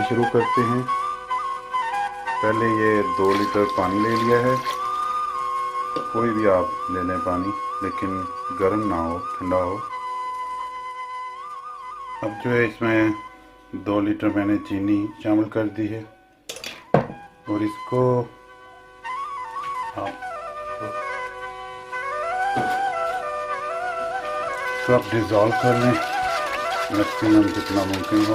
शुरू करते हैं। पहले ये 2 लीटर पानी ले लिया है। कोई भी आप ले लें पानी, लेकिन गर्म ना हो, ठंडा हो। अब जो है इसमें 2 लीटर मैंने चीनी शामिल कर दी है और इसको आप डिज़ोल्व कर लें मैक्सिमम जितना मुमकिन हो।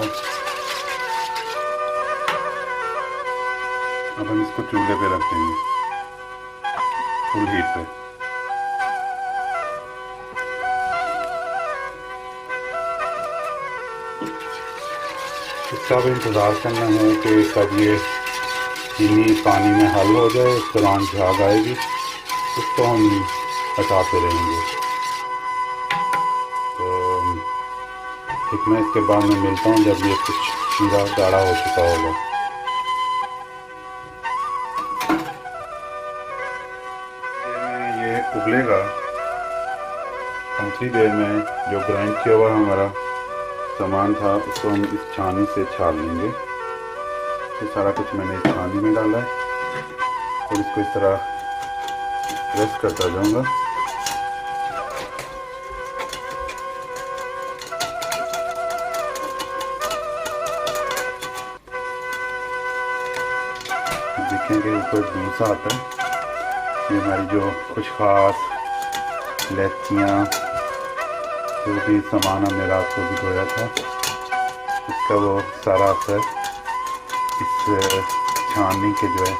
अब हम इसको चूल्हे पे रख देंगे फुल हीट पे। इसका भी इंतज़ार करना है कि कब ये चीनी पानी में हल हो जाए। इस दौरान झाग आएगी, उसको हम हटाते रहेंगे। तो ठीक, मैं इसके बाद में मिलता हूँ जब ये कुछ शीरा गाढ़ा हो चुका होगा। ये उबलेगा। हम उसी देर में जो ग्राइंड किया हुआ हमारा सामान था उसको हम इस छानी से छान लेंगे। ये सारा कुछ मैंने इस छानी में डाला है और इसको इस तरह प्रेस करता जाऊंगा। देखेंगे ऊपर जूस आता है। ये हमारी जो खुशखास इलायचियाँ, जो भी सामान हमने रात को भिगोया था, उसका वो सारा असर इस छाननी के जो है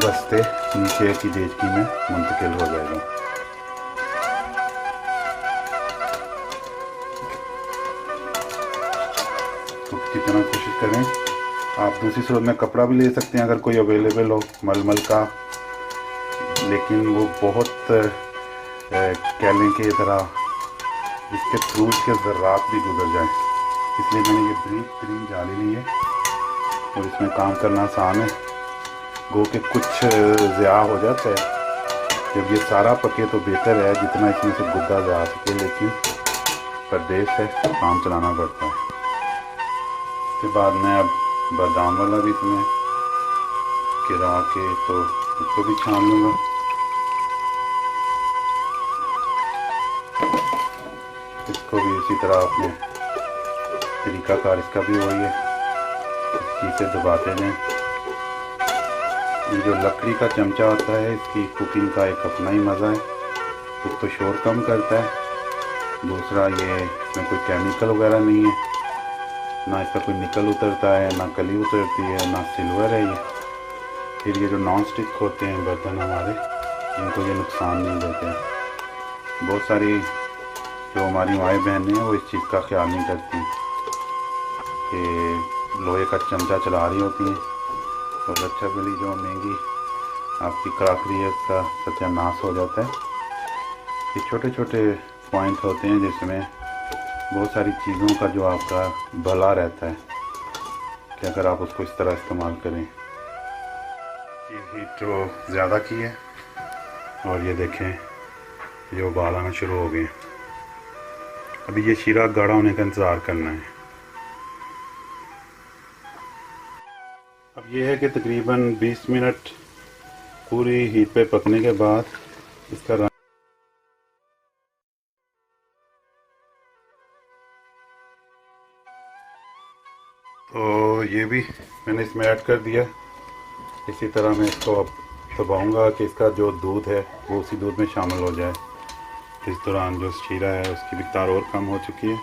रास्ते नीचे की देचकी में मुंतकिल हो जाएगा। तो जितना कोशिश करें। आप दूसरी सूरत में कपड़ा भी ले सकते हैं अगर कोई अवेलेबल हो मलमल का, लेकिन वो बहुत कह लें कि तरह इसके थ्रू के ज़र्रात भी गुजर जाए, इसलिए मैंने ये ब्रीफ क्रीम जाली ली है और इसमें काम करना आसान है। गो के कुछ ज़्या हो जाता है। जब ये सारा पके तो बेहतर है जितना इसमें से गुद्दा जा सके, लेकिन परदेश है, काम चलाना पड़ता है। उसके बाद मैं अब बादाम वाला भी इसमें गिरा के तो उसको भी छान लूँगा। इसको भी इसी तरह अपने तरीकाकार इसका भी वही है, इसे दबाते हैं। ये जो लकड़ी का चमचा होता है इसकी कुकिंग का एक अपना ही मज़ा है। एक तो शोर कम करता है, दूसरा ये इसमें कोई केमिकल वगैरह नहीं है, ना इसका कोई निकल उतरता है, ना कली उतरती है, ना सिल्वर है ये। फिर ये जो नॉन स्टिक होते हैं बर्तन हमारे, इनको ये नुकसान नहीं देते हैं। बहुत सारी जो हमारी माएँ बहनें हैं वो इस चीज़ का ख्याल नहीं करती कि लोहे का चमचा चला रही होती हैं और अच्छा बड़ी जो महंगी आपकी क्रॉकरी है उसका सत्यानाश हो जाता है। ये छोटे छोटे पॉइंट होते हैं जिसमें बहुत सारी चीज़ों का जो आपका भला रहता है कि अगर आप उसको इस तरह इस्तेमाल करें। हीट तो ज़्यादा की है और ये देखें ये उबाल आना शुरू हो गए। अभी ये शीरा गाढ़ा होने का इंतज़ार करना है। अब ये है कि तकरीबन 20 मिनट पूरी हीट पे पकने के बाद इसका रंग तो ये भी मैंने इसमें ऐड कर दिया। इसी तरह मैं इसको अब दबाऊंगा कि इसका जो दूध है वो उसी दूध में शामिल हो जाए। इस दौरान जो शीरा है उसकी मिक़दार और कम हो चुकी है,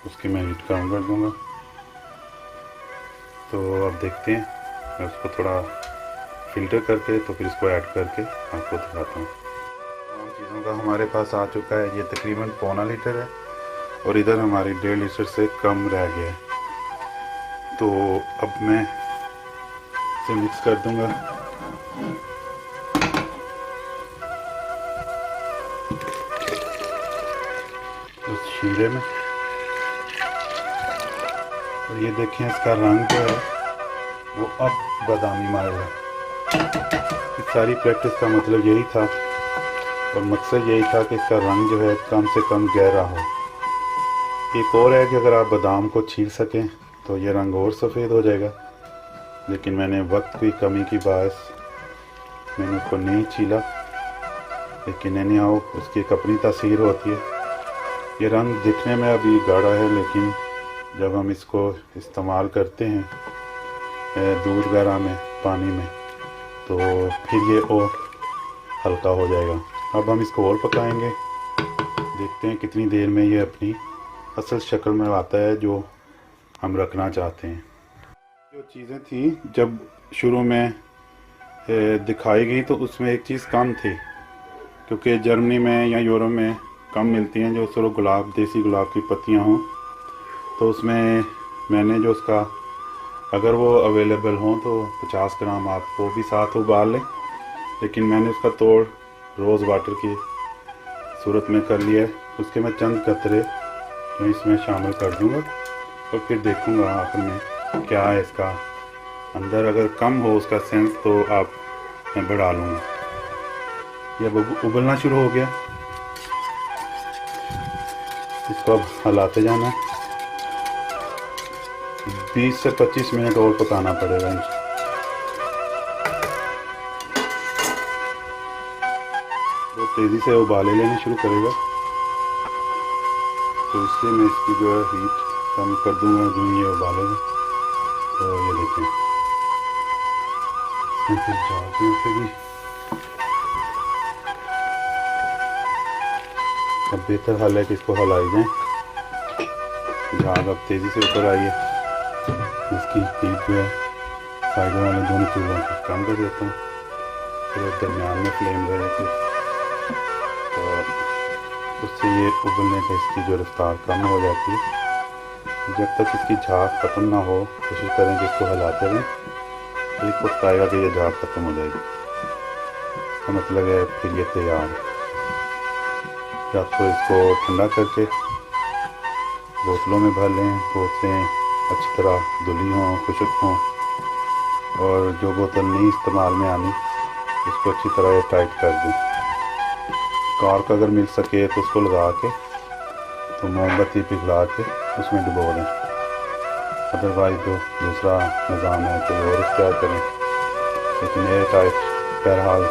उसकी मैं हीट कम कर दूँगा। तो अब देखते हैं, मैं उसको थोड़ा फ़िल्टर करके तो फिर इसको ऐड करके आपको दिखाता हूँ। तमाम चीज़ों का हमारे पास आ चुका है। ये तकरीबन पौना लीटर है और इधर हमारी 1.5 लीटर से कम रह गया है। तो अब मैं इसे मिक्स कर दूँगा। उस शीरे में और ये देखें इसका रंग जो है वो अब बादामी माइल है। इस सारी प्रैक्टिस का मतलब यही था और मकसद यही था कि इसका रंग जो है कम से कम गहरा हो। एक और है कि अगर आप बादाम को छील सकें तो ये रंग और सफ़ेद हो जाएगा, लेकिन मैंने वक्त की कमी की बायस मैंने उसको नहीं छीला। लेकिन एनी हाउ उसकी एक अपनी तासीर होती है। ये रंग दिखने में अभी गाढ़ा है, लेकिन जब हम इसको इस्तेमाल करते हैं दूध वगैरह में, पानी में, तो फिर ये और हल्का हो जाएगा। अब हम इसको और पकाएंगे, देखते हैं कितनी देर में ये अपनी असल शक्ल में आता है जो हम रखना चाहते हैं। जो चीज़ें थी जब शुरू में दिखाई गई तो उसमें एक चीज़ कम थी, क्योंकि जर्मनी में या यूरोप में कम मिलती हैं जो सिर्फ गुलाब, देसी गुलाब की पत्तियां हों। तो उसमें मैंने जो उसका, अगर वो अवेलेबल हों तो 50 ग्राम आप वो भी साथ उबाल लें, लेकिन मैंने उसका तोड़ रोज़ वाटर की सूरत में कर लिया है। उसके मैं चंद कतरे जो इसमें शामिल कर दूँगा और फिर देखूँगा आखिर में क्या है इसका अंदर। अगर कम हो उसका सेंस तो आप मैं बढ़ा लूँगा। ये अब उबलना शुरू हो गया, इसको अब हिलाते जाना है। 20 से 25 मिनट और पकाना पड़ेगा। वो तेज़ी से उबाले लेने शुरू करेगा, तो इसलिए मैं इसकी जो है हीट कम कर दूंगा जो ये उबालेगा। तो ये देखें, इसमें फिर झाग उठेगी। अब बेहतर हाल है कि इसको हिलाई जाए। झाग अब तेज़ी से ऊपर आई है। इसकी हीट जो है साइडों वाले दोनों चूल्हों को कम कर देता हूँ, फिर दरमियान में फ्लेम रहेगी, तो उससे ये उबलने का इसकी जो रफ्तार कम हो जाती है। जब तक इसकी झाग ख़त्म ना हो कोशिश करें कि इसको हिलाते रहें, तो एक वक्त आएगा कि ये झाग ख़त्म हो जाएगी। इसका मतलब है फिर ये तैयार है। फिर आपको इसको ठंडा करके बोतलों में भर लें। बोतलें अच्छी तरह धुली हों, खुशक हों, और जो बोतल नहीं इस्तेमाल में आनी उसको अच्छी तरह ये टाइट कर दें। कॉर्क अगर मिल सके तो उसको लगा के, तो मोमबत्ती पिघला के उसमें डुबो दें। अदरवाइज जो दूसरा निज़ाम है तो और इख्तियार करें, लेकिन एयर टाइट बहरहाल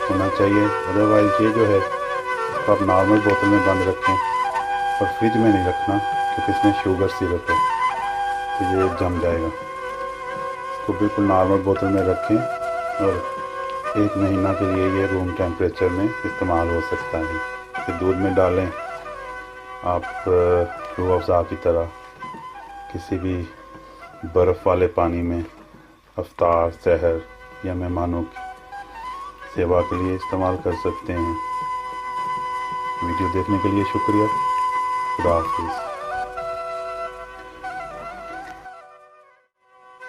होना चाहिए। अदरवाइज़ ये जो है इसको आप नॉर्मल बोतल में बंद रखें और फ्रिज में नहीं रखना, क्योंकि इसमें शुगर सिरप है तो ये जम जाएगा। इसको बिल्कुल नॉर्मल बोतल में रखें और 1 महीना के लिए ये रूम टेम्परेचर में इस्तेमाल हो सकता है। फिर दूध में डालें आप रूह अफ़ज़ा की तरह, किसी भी बर्फ़ वाले पानी में अफ्तार, सहर या मेहमानों की सेवा के लिए इस्तेमाल कर सकते हैं। वीडियो देखने के लिए शुक्रिया। खुदा हाफ़िज़।